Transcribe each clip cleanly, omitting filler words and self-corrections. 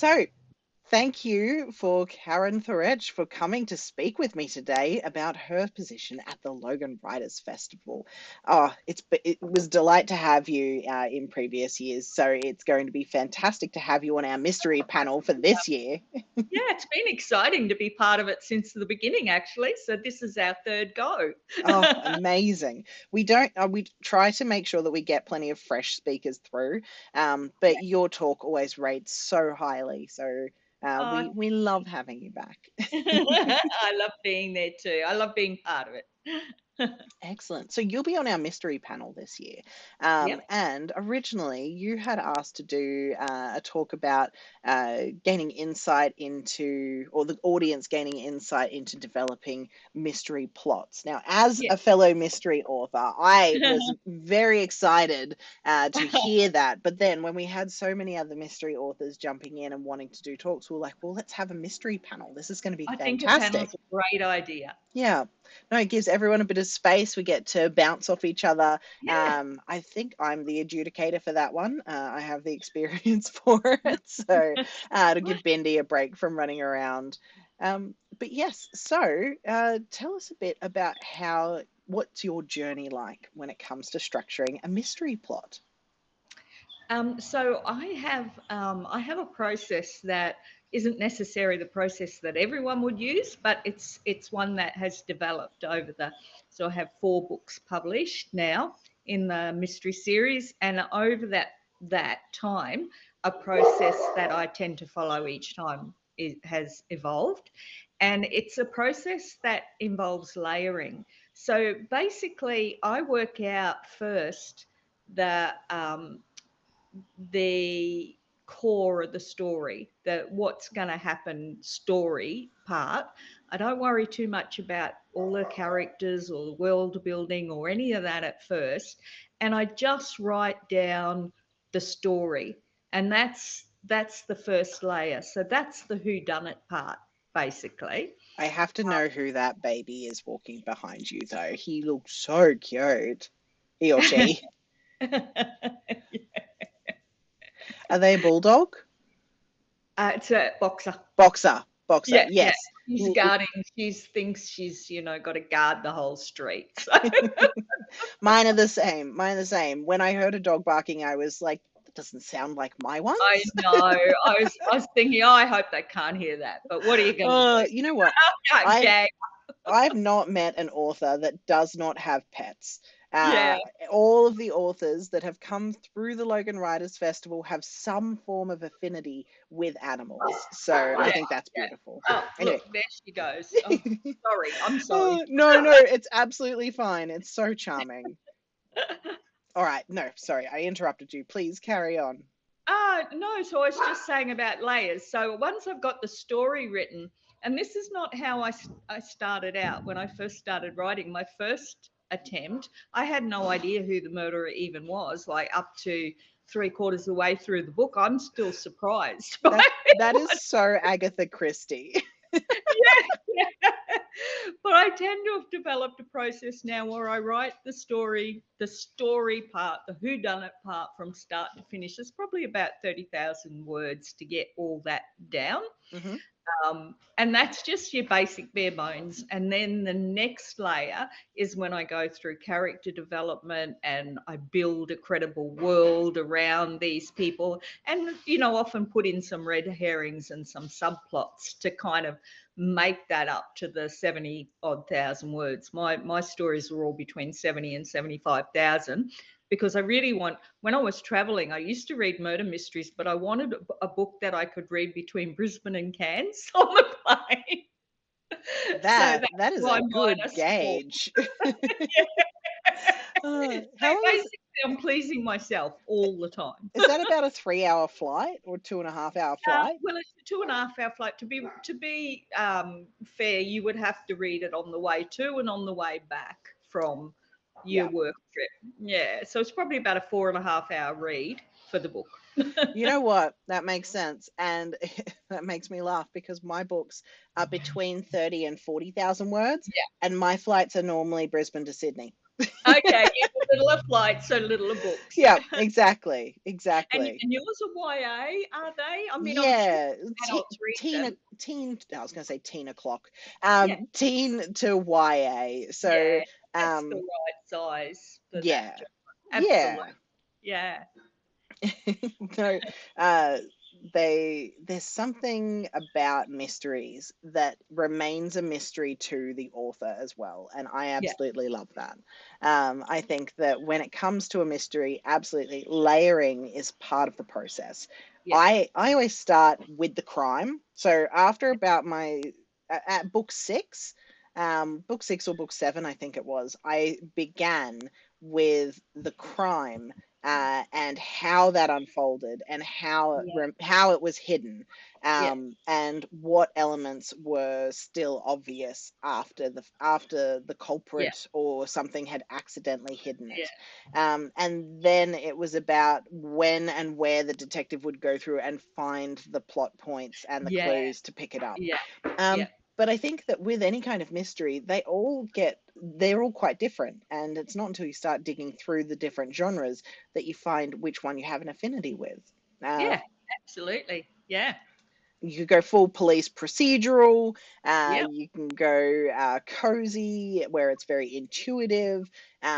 So, thank you for Karen Thurecht for coming to speak with me today about her position at the Logan Writers Festival. It was a delight to have you in previous years, so it's going to be fantastic to have you on our mystery panel for this year. Yeah, it's been exciting to be part of it since the beginning, actually. So this is our third go. Oh, amazing. We try to make sure that we get plenty of fresh speakers through, but your talk always rates so highly, so Oh, we love having you back. I love being there too. I love being part of it. Excellent. So you'll be on our mystery panel this year. Yep. And originally you had asked to do a talk about gaining insight into, or the audience gaining insight into developing mystery plots. Now, as Yeah. a fellow mystery author, I was very excited to hear that. But then when we had so many other mystery authors jumping in and wanting to do talks, we were like, well, let's have a mystery panel. This is going to be I think a fantastic. panel's a great idea. Yeah. No, it gives everyone a bit of space. We get to bounce off each other. Yeah. I think I'm the adjudicator for that one. I have the experience for it. So to give Bendy a break from running around. But yes, so tell us a bit about what's your journey like when it comes to structuring a mystery plot? So I have a process that isn't necessarily the process that everyone would use, but it's one that has developed over the. So I have 4 books published now in the mystery series, and over that time, a process that I tend to follow each time has evolved, and it's a process that involves layering. So basically, I work out first the core of the story, the what's going to happen story part. I don't worry too much about all the characters or the world building or any of that at first, and I just write down the story, and that's the first layer. So that's the who done it part, basically. I have to know who that baby is walking behind you, though. He looks so cute. He or she. Are they a bulldog? It's a boxer. Boxer, Yeah, yes. she's guarding. She thinks she's got to guard the whole street. So. Mine are the same. Mine are the same. When I heard a dog barking, I was like, that doesn't sound like my ones. I know. I was thinking, oh, I hope they can't hear that. But what are you going to do? You know what? I can't I've gag. I've not met an author that does not have pets. Yeah, All of the authors that have come through the Logan Writers Festival have some form of affinity with animals. So I yeah, think that's yeah. beautiful. Oh, Anyway. look, there she goes. Oh, sorry. I'm sorry. Oh, no, it's absolutely fine. It's so charming. All right, no, sorry, I interrupted you. Please carry on. No, so I was just saying about layers. So once I've got the story written, and this is not how I started out when I first started writing. My first attempt, I had no idea who the murderer even was, like up to 3/4 of the way through the book. I'm still surprised by That is so Agatha Christie. yeah. But I tend to have developed a process now where I write the story part, the whodunit part from start to finish. It's probably about 30,000 words to get all that down. Hmm. And that's just your basic bare bones. And then the next layer is when I go through character development and I build a credible world around these people and, often put in some red herrings and some subplots to kind of make that up to the 70 odd thousand words. My stories were all between 70 and 75,000 because I really when I was traveling, I used to read murder mysteries, but I wanted a book that I could read between Brisbane and Cairns on the plane. So that's That is why a mine good are small. gauge. So How long basically, I'm pleasing myself all the time. is that about a 3 hour flight or 2.5 hour flight? Well, it's a 2.5 hour flight. To be fair, you would have to read it on the way to and on the way back from your Yeah. work trip. Yeah, so it's probably about a 4.5 hour read for the book. You know what? That makes sense. And that makes me laugh because my books are between 30 and 40,000 words, Yeah. and my flights are normally Brisbane to Sydney. Okay, you do little of flights, so little of books. Yeah, exactly, And exactly. yours are YA, are they? I mean, I'm sure Yeah, adults read them. teen. I was going to say teen o'clock. Yeah, Teen to YA. So, yeah, that's the um, right size for that yeah, genre. Absolutely. yeah. Yeah, No, there's something about mysteries that remains a mystery to the author as well, and I yeah, absolutely love that. I think that when it comes to a mystery, absolutely layering is part of the process. yeah, I always start with the crime. So after about my at book six or book seven, I think it was, I began with the crime and how that unfolded and yeah, how it was hidden, yeah, and what elements were still obvious after the yeah, culprit or something had accidentally hidden yeah, it. And then it was about when and where the detective would go through and find the plot points and the yeah, clues to pick it up. yeah, yeah, Um, but I think that with any kind of mystery, they're all quite different. And it's not until you start digging through the different genres that you find which one you have an affinity with. Uh, yeah, absolutely. Yeah, you could go full police procedural. yeah, You can go cozy, where it's very intuitive.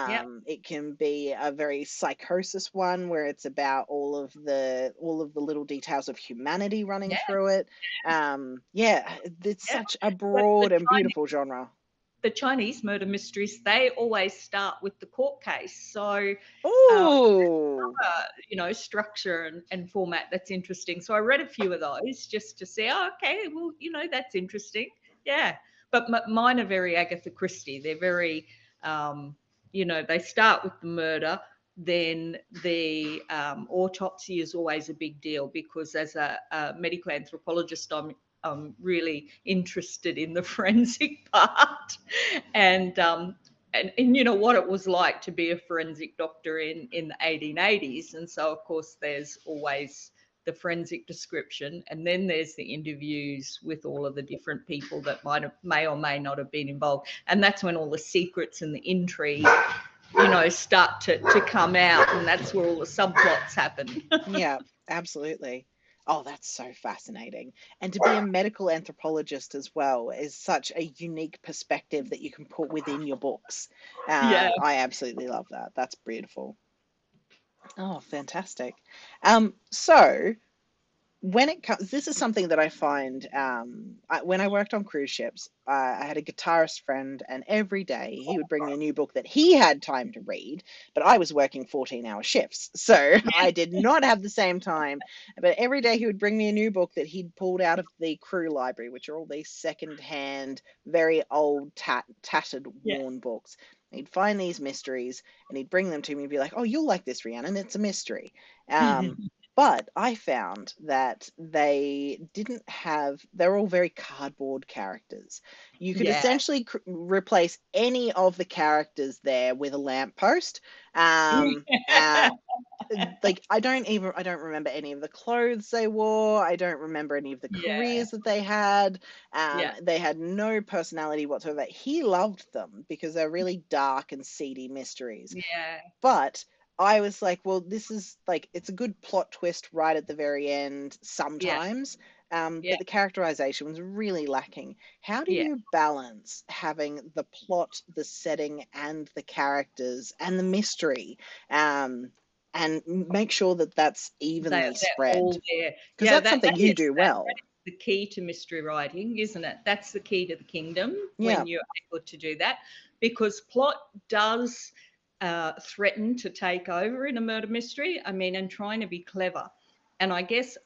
yeah, It can be a very psychosis one, where it's about all of the little details of humanity running yeah, through it. Yeah, it's yeah. such a But broad and beautiful genre. the Chinese murder mysteries, they always start with the court case. So, uh, Oh, structure and format that's interesting. So I read a few of those just to see, oh, okay, well, that's interesting. Yeah. But mine are very Agatha Christie. They're very, they start with the murder. Then the autopsy is always a big deal because as a medical anthropologist, I'm really interested in the forensic part. And and you know what it was like to be a forensic doctor in the 1880s, and so of course there's always the forensic description, and then there's the interviews with all of the different people that may or may not have been involved, and that's when all the secrets and the intrigue start to come out, and that's where all the subplots happen. yeah, absolutely. Oh, that's so fascinating. And to be a medical anthropologist as well is such a unique perspective that you can put within your books. Yeah, I absolutely love that. That's beautiful. Oh, fantastic. So when it comes, this is something that I find when I worked on cruise ships, I had a guitarist friend, and every day he would bring me a new book that he had time to read, but I was working 14-hour shifts. So I did not have the same time. But every day he would bring me a new book that he'd pulled out of the crew library, which are all these second-hand, very old, tattered, yeah, worn books. He'd find these mysteries and he'd bring them to me and be like, "Oh, you'll like this, Rhiannon. It's a mystery." But I found that they're all very cardboard characters. You could yeah, essentially replace any of the characters there with a lamppost. Like I don't remember any of the clothes they wore. I don't remember any of the yeah, careers that they had. yeah, They had no personality whatsoever. He loved them because they're really dark and seedy mysteries. yeah, But I was like, well, this is like, it's a good plot twist right at the very end yeah, sometimes, yeah, but the characterization was really lacking. How do yeah. you balance having the plot, the setting, and the characters and the mystery, and make sure that that's evenly They're spread? all there. Because Yeah, that's that something you do that well. is the key to mystery writing, isn't it? That's the key to the kingdom Yeah, when you're able to do that, because plot does threaten to take over in a murder mystery. I mean, and trying to be clever. And I guess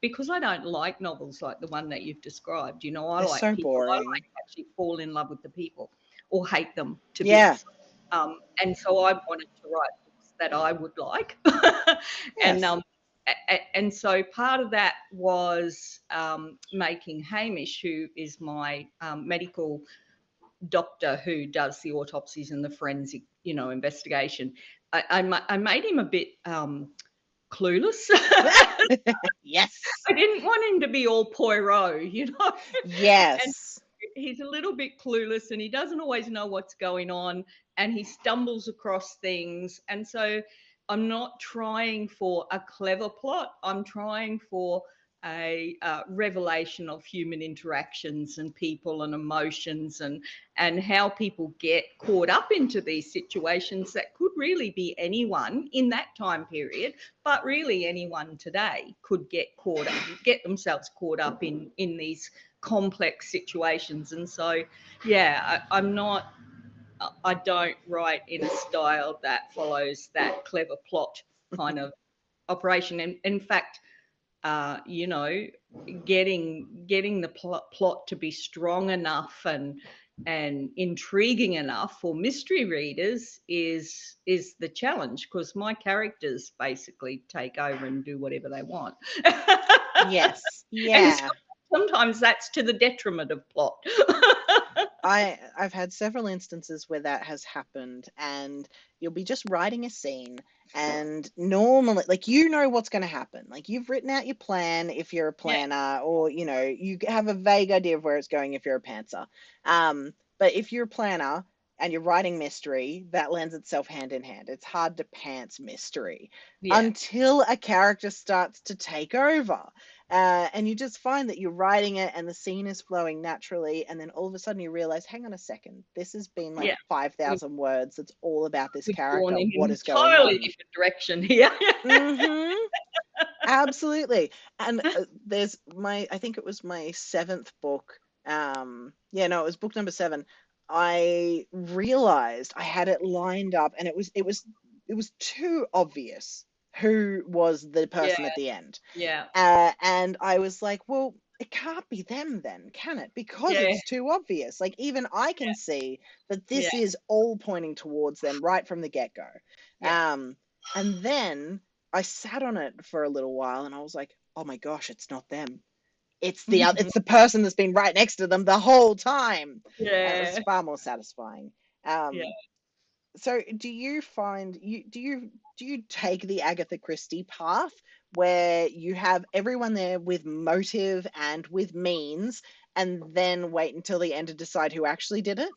because I don't like novels like the one that you've described. I they're like so people. I boring. like to actually fall in love with the people or hate them to Yeah, bits. And so I wanted to write books that I would like. and yes. and so part of that was making Hamish, who is my medical doctor who does the autopsies and the forensic, investigation. I made him a bit clueless. Yes. I didn't want him to be all Poirot. And Yes. he's a little bit clueless and he doesn't always know what's going on. and he stumbles across things. And so I'm not trying for a clever plot. I'm trying for a revelation of human interactions and people and emotions, and how people get caught up into these situations that could really be anyone in that time period, but really anyone today could get themselves caught up in these complex situations. And so, yeah, I don't write in a style that follows that clever plot kind of operation. And in fact, you know, getting the plot to be strong enough and intriguing enough for mystery readers is the challenge, because my characters basically take over and do whatever they want. Yes. And Yeah. sometimes that's to the detriment of plot. I've had several instances where that has happened, and you'll be just writing a scene, and normally, like, you know what's going to happen. Like, you've written out your plan if you're a Yeah, planner, or you know, you have a vague idea of where it's going if you're a pantser. But if you're a planner and you're writing mystery, that lends itself hand in hand. It's hard to pants mystery yeah, until a character starts to take over. And you just find that you're writing it and the scene is flowing naturally, and then all of a sudden you realize, hang on a second, this has been like yeah. 5,000 words. It's all about this We've gone character. in What an is going entirely on? different direction here. Mm-hmm. Absolutely. And I think it was my 7th book. Yeah, no, it was book number 7. I realized I had it lined up, and it was too obvious who was the Yeah, person at the end. yeah, And I was like, well, it can't be them then, can it? Because yeah, it's too obvious. Like, even I can see that yeah, this is all pointing towards them right from the get-go. yeah. And then I sat on it for a little while, and I was like, oh my gosh, it's not them. It's the person that's been right next to them the whole time. And it was Yeah, far more satisfying. yeah. So do you find do you take the Agatha Christie path where you have everyone there with motive and with means, and then wait until the end to decide who actually did it?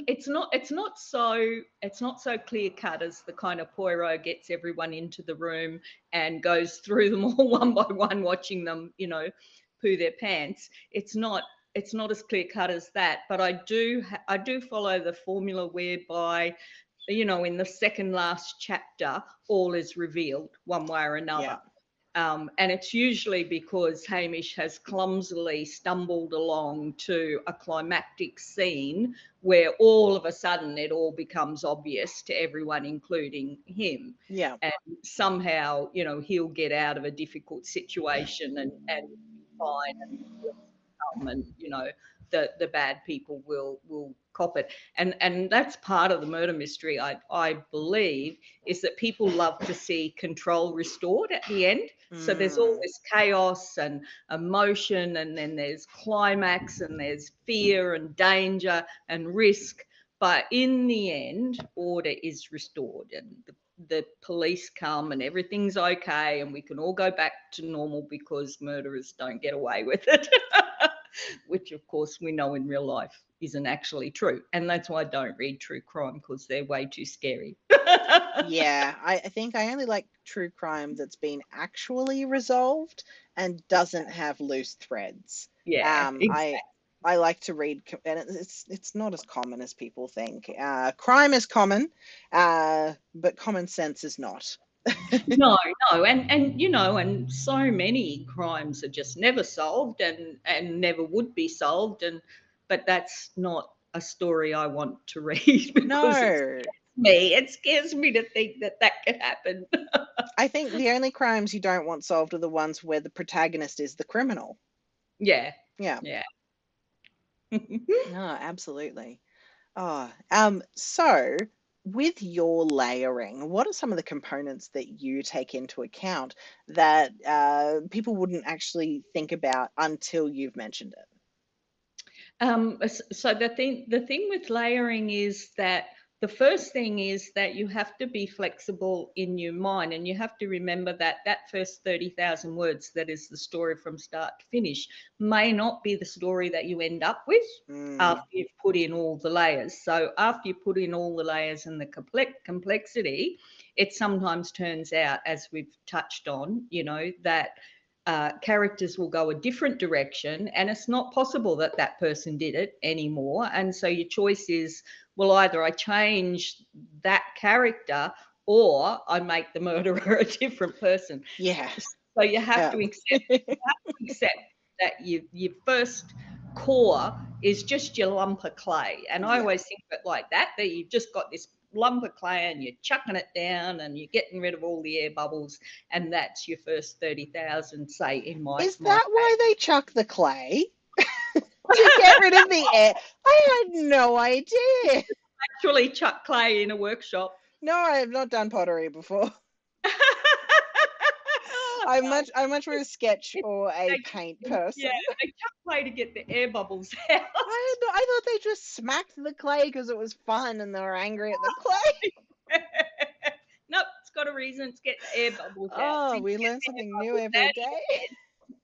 It's not so clear cut as the kind of Poirot gets everyone into the room and goes through them all one by one, watching them, poo their pants. It's not as clear cut as that, but I do follow the formula whereby, in the second last chapter, all is revealed one way or Yeah. another. And it's usually because Hamish has clumsily stumbled along to a climactic scene where all of a sudden it all becomes obvious to everyone, including him. Yeah. And somehow, he'll get out of a difficult situation and be fine, and come, and the bad people will cop it. And that's part of the murder mystery, I believe, is that people love to see control restored at the end. So there's all Mm. this chaos and emotion, and then there's climax, and there's fear and danger and risk, but in the end order is restored, and the police come and everything's okay, and we can all go back to normal because murderers don't get away with it. Which of course we know in real life isn't actually true. And that's why I don't read true crime, because they're way too scary. Yeah, I think I only like true crime that's been actually resolved and doesn't have loose threads. Yeah, Um, exactly. I I like to read, and it's not as common as people think. Crime is common, but common sense is not. No, no, and so many crimes are just never solved, and never would be solved, but that's not a story I want to read because No, it scares me to think that could happen. I think the only crimes you don't want solved are the ones where the protagonist is the criminal. Yeah, Yeah, yeah. no, absolutely. Oh, so with your layering, what are some of the components that you take into account that people wouldn't actually think about until you've mentioned it? So the thing with layering is that the first thing is that you have to be flexible in your mind, and you have to remember that that first 30,000 words that is the story from start to finish may not be the story that you end up with after you've put in all the layers. So after you put in all the layers and the complexity, it sometimes turns out, as we've touched on, that characters will go a different direction, and it's not possible that that person did it anymore. And so your choice is, well, either I change that character or I make the murderer a different person. Yeah. So you have to accept that your first core is just your lump of clay. And I always think of it like that you've just got this lump of clay and you're chucking it down and you're getting rid of all the air bubbles, and that's your first 30,000, say, in my Is that why they chuck the clay? To get rid of the air? I had no idea. Actually chuck clay in a workshop. No, I have not done pottery before. I'm much more a sketch or a paint person. Yeah, they chuck clay to get the air bubbles out. I thought they just smacked the clay because it was fun and they were angry at the clay. Nope, it's got a reason. It's get the air bubbles out. Oh, we learn something new every day.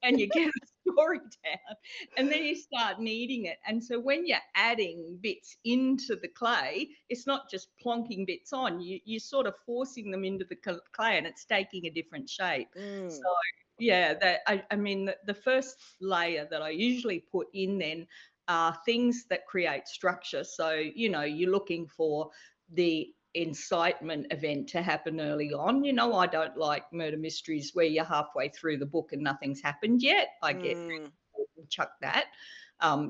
And you get a story down, and then you start kneading it. And so when you're adding bits into the clay, it's not just plonking bits on. You're sort of forcing them into the clay, and it's taking a different shape. So yeah, I mean, the first layer that I usually put in then are things that create structure. So you're looking for the incitement event to happen early on. I don't like murder mysteries where you're halfway through the book and nothing's happened yet. I get chuck that.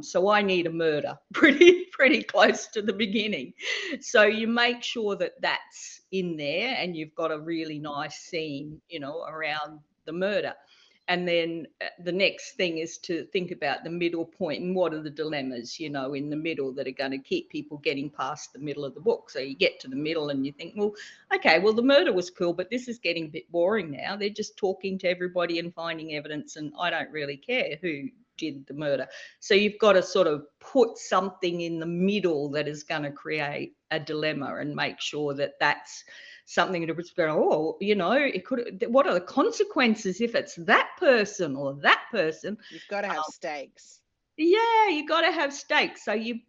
So I need a murder pretty close to the beginning. So you make sure that that's in there, and you've got a really nice scene, around the murder. And then the next thing is to think about the middle point and what are the dilemmas, in the middle that are going to keep people getting past the middle of the book. So you get to the middle and you think, well, okay, well, the murder was cool, but this is getting a bit boring now. They're just talking to everybody and finding evidence, and I don't really care who did the murder. So you've got to sort of put something in the middle that is going to create a dilemma and make sure that that's something to go, it could, what are the consequences if it's that person or that person? You've got to have stakes. Yeah, you've got to have stakes. So you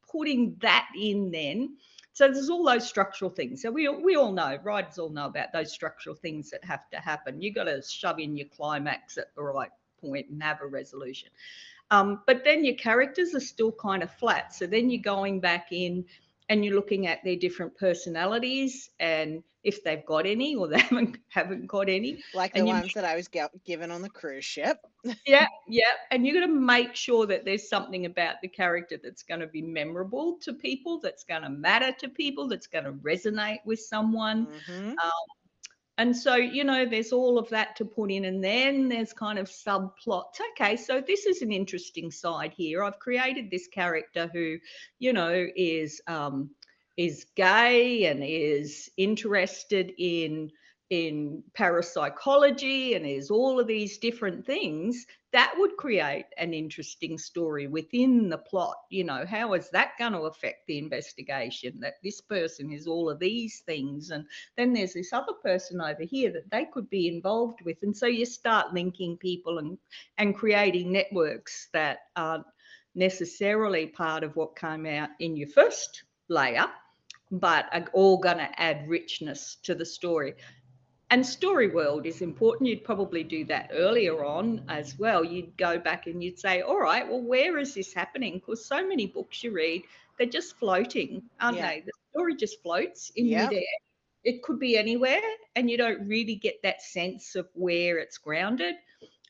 putting that in then. So there's all those structural things. So we all know, writers all know about those structural things that have to happen. You've got to shove in your climax at the right point and have a resolution. But then your characters are still kind of flat. So then you're going back in and you're looking at their different personalities and if they've got any or they haven't got any. Like the ones that I was given on the cruise ship. Yeah. And you're going to make sure that there's something about the character that's going to be memorable to people, that's going to matter to people, that's going to resonate with someone. And so, there's all of that to put in, and then there's kind of subplots. Okay, so this is an interesting side here. I've created this character who, is gay and is interested in parapsychology and is all of these different things. That would create an interesting story within the plot. How is that going to affect the investigation, that this person is all of these things, and then there's this other person over here that they could be involved with. And so you start linking people and creating networks that aren't necessarily part of what came out in your first layer, but are all going to add richness to the story. And story world is important. You'd probably do that earlier on as well. You'd go back and you'd say, all right, well, where is this happening? Because so many books you read, they're just floating, aren't they? The story just floats in midair. It could be anywhere, and you don't really get that sense of where it's grounded.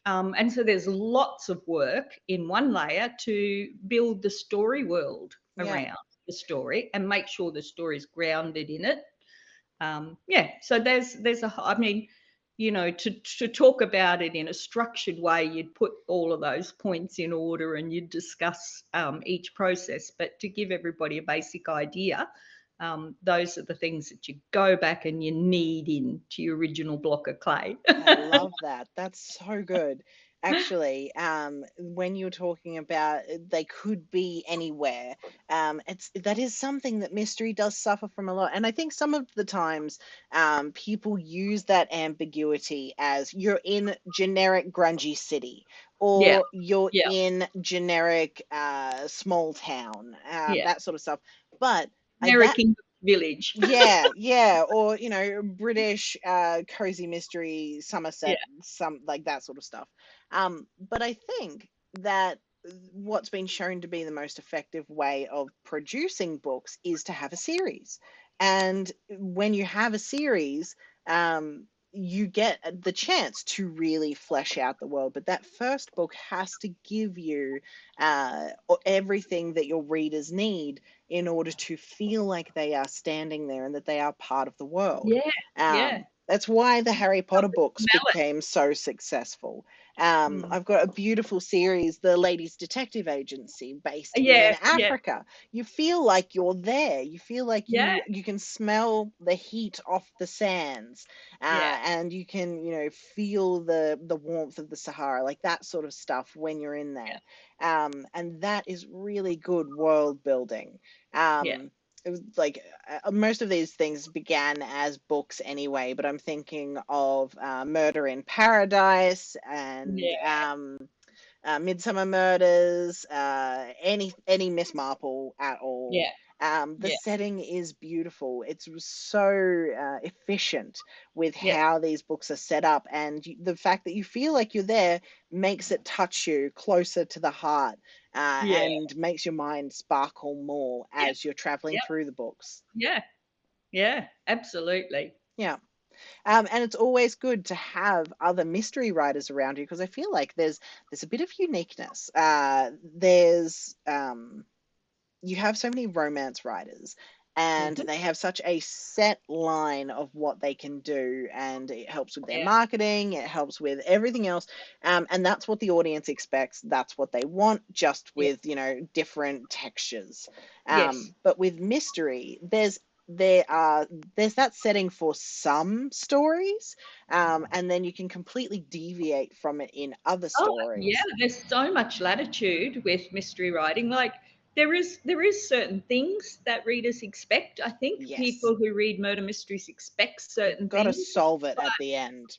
And so there's lots of work in one layer to build the story world around the story and make sure the story is grounded in it. So there's to talk about it in a structured way, you'd put all of those points in order and you'd discuss each process. But to give everybody a basic idea, those are the things that you go back and you knead into your original block of clay. I love that. That's so good. Actually, when you're talking about they could be anywhere, it's that is something that mystery does suffer from a lot. And I think some of the times, people use that ambiguity as you're in generic grungy city, Yeah, or you're yeah, in generic small town, yeah. that sort of stuff. But that American Village. yeah, yeah, or British cozy mystery, Yeah, Somerset, some like that sort of stuff. But I think that what's been shown to be the most effective way of producing books is to have a series. And when you have a series, you get the chance to really flesh out the world. But that first book has to give you everything that your readers need in order to feel like they are standing there and that they are part of the world. yeah, yeah. That's why the Harry Potter Something books smell it. became so successful. Mm. I've got a beautiful series, The Ladies Detective Agency, based in Yeah, yeah, Africa. You feel like you're there. You feel like yeah, you can smell the heat off the sands, yeah, and you can feel the warmth of the Sahara, like that sort of stuff when you're in yeah, there. And that is really good world building. yeah, It was like most of these things began as books anyway, but I'm thinking of Murder in Paradise and yeah, Midsummer Murders, any Miss Marple at all. yeah, The yeah, setting is beautiful. It's so efficient with yeah, how these books are set up, and the fact that you feel like you're there makes it touch you closer to the heart, yeah, and makes your mind sparkle more yeah, as you're traveling yeah, through the books. yeah, yeah, absolutely. Yeah. And it's always good to have other mystery writers around you, because I feel like there's a bit of uniqueness. There's You have so many romance writers, and Mhm. they have such a set line of what they can do, and it helps with their Yeah, marketing, it helps with everything else. And that's what the audience expects. That's what they want, just yeah, with different textures. yes. But with mystery, there are there's that setting for some stories, and then you can completely deviate from it in other Oh, yeah, stories. there's so much latitude with mystery writing. Like there is certain things that readers expect. I think Yes, people who read murder mysteries expect you've certain got to things. solve it But at the end.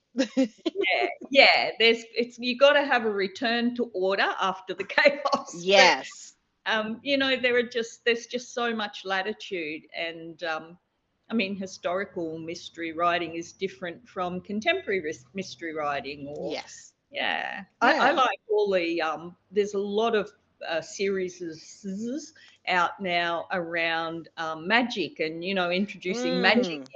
yeah, yeah, it's you got to have a return to order after the chaos. But Yes. there's just so much latitude, and I mean, historical mystery writing is different from contemporary mystery writing, or Yes. yeah, I Yeah. like all the there's a lot of series out now around magic, and introducing magic Mm.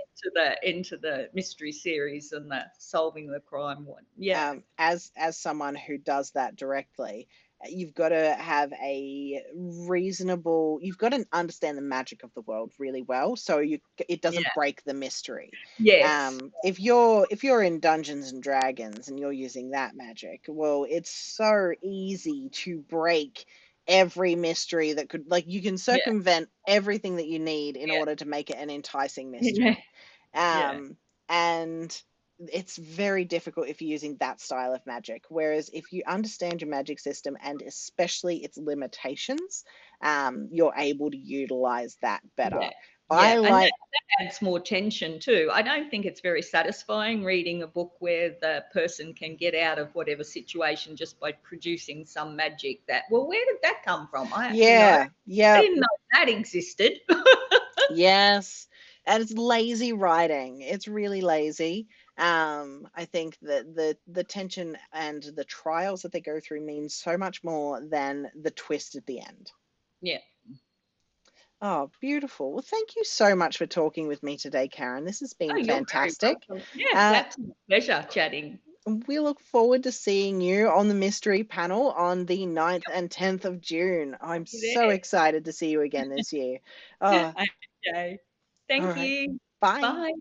into the mystery series and the solving the crime one. Yeah, As someone who does that directly, you've got to have you've got to understand the magic of the world really well, so it doesn't yeah, break the mystery. yes, If you're in Dungeons and Dragons and you're using that magic, well, it's so easy to break every mystery that could, like, you can yeah, circumvent everything that you need in yeah, order to make it an enticing yeah, mystery. yeah, And it's very difficult if you're using that style of magic. Whereas if you understand your magic system and especially its limitations, you're able to utilize that better. yeah, I yeah, and like, that adds more tension too. I don't think it's very satisfying reading a book where the person can get out of whatever situation just by producing some magic. Where did that come from? yeah, I yeah, didn't know that existed. yes. And it's lazy writing. It's really lazy. I think that the tension and the trials that they go through means so much more than the twist at the end. Yeah. Oh, beautiful. Well, thank you so much for talking with me today, Karen. This has Oh, been you're very fantastic. welcome. Yeah, it's Uh, absolute pleasure chatting. we look forward to seeing you on the mystery panel on the 9th and 10th of June. I'm See so excited to see you again this year. you there. Oh, Okay. all Thank right. you. Bye. Bye.